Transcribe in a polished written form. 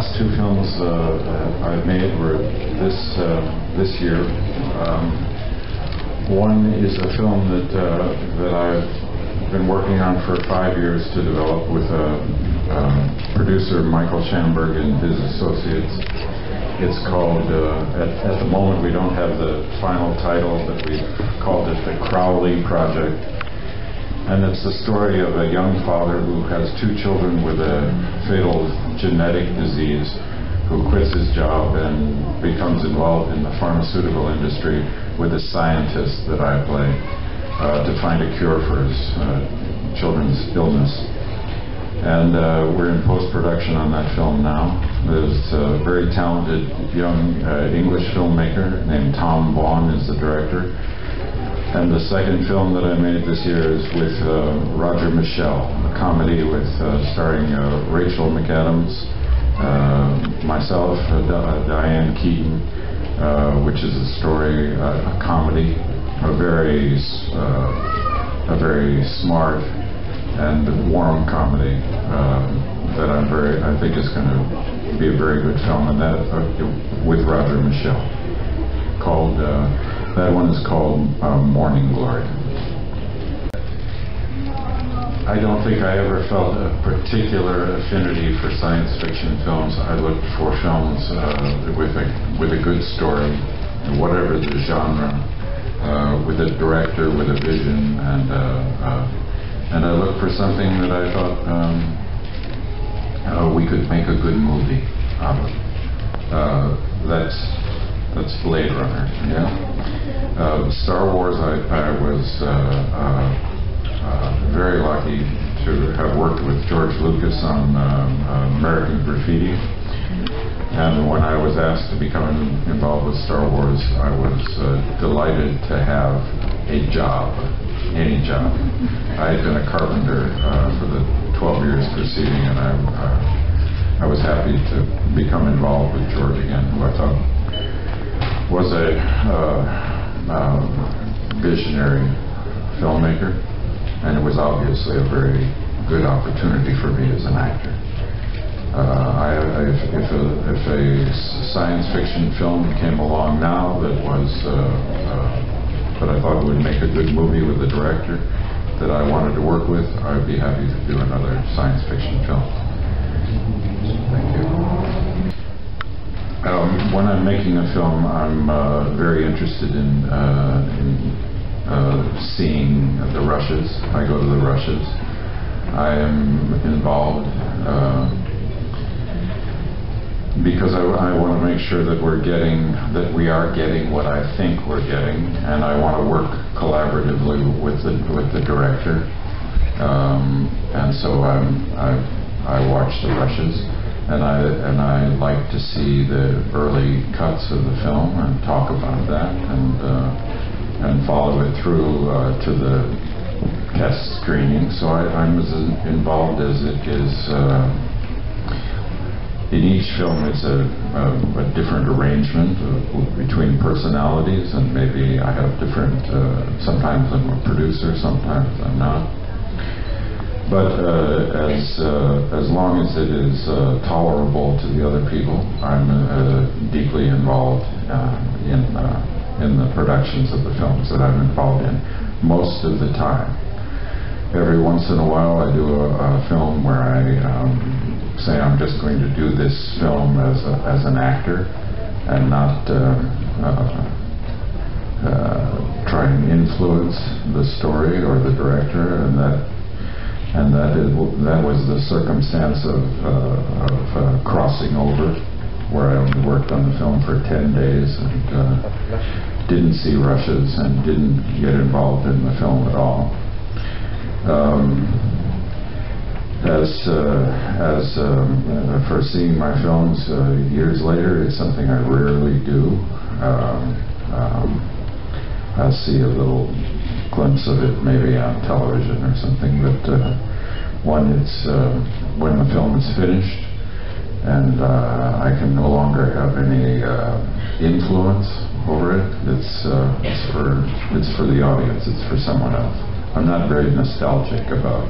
last two films I've made were this year. One is a film that I've been working on for 5 years to develop with producer Michael Schamberg and his associates. It's called, at the moment we don't have the final title, but we've called it the Crowley Project. And it's the story of a young father who has 2 children with a fatal genetic disease, who quits his job and becomes involved in the pharmaceutical industry with a scientist that I play to find a cure for his children's illness. And we're in post-production on that film now. There's a very talented young English filmmaker named Tom Vaughan is the director. And the second film that I made this year is with Roger Michell, a comedy with starring Rachel McAdams, myself, Diane Keaton, which is a story, a comedy, a very smart and warm comedy that I think is going to be a very good film, and that with Roger Michell. Called that one is called Morning Glory. I don't think I ever felt a particular affinity for science fiction films. I looked for films with a good story, whatever the genre, with a director with a vision, and I looked for something that I thought we could make a good movie out of. That's Blade Runner. Yeah. Star Wars. I was very lucky to have worked with George Lucas on American Graffiti, and when I was asked to become involved with Star Wars, I was delighted to have a job, any job. I had been a carpenter for the 12 years preceding, and I was happy to become involved with George again, who I thought was a visionary filmmaker, and it was obviously a very good opportunity for me as an actor. If a science fiction film came along now that was that I thought would make a good movie with a director that I wanted to work with, I would be happy to do another science fiction film. Thank you. When I'm making a film, I'm very interested in seeing the rushes. I go to the rushes. I am involved because I want to make sure that we are getting what I think we're getting, and I want to work collaboratively with the director. And so I watch the rushes. And I like to see the early cuts of the film and talk about that and follow it through to the test screening. So I'm as involved as it is. In each film, it's a different arrangement between personalities, and maybe I have different. Sometimes I'm a producer, sometimes I'm not. But as long as it is tolerable to the other people, I'm deeply involved in the productions of the films that I'm involved in most of the time. Every once in a while I do a film where I say I'm just going to do this film as an actor and not try and influence the story or the director, and that was the circumstance of Crossing Over, where I only worked on the film for 10 days and didn't see rushes and didn't get involved in the film at all. For seeing my films years later, it's something I rarely do. I'll see a little glimpse of it maybe on television or something, but when the film is finished and I can no longer have any influence over it, it's for the audience, it's for someone else. I'm not very nostalgic about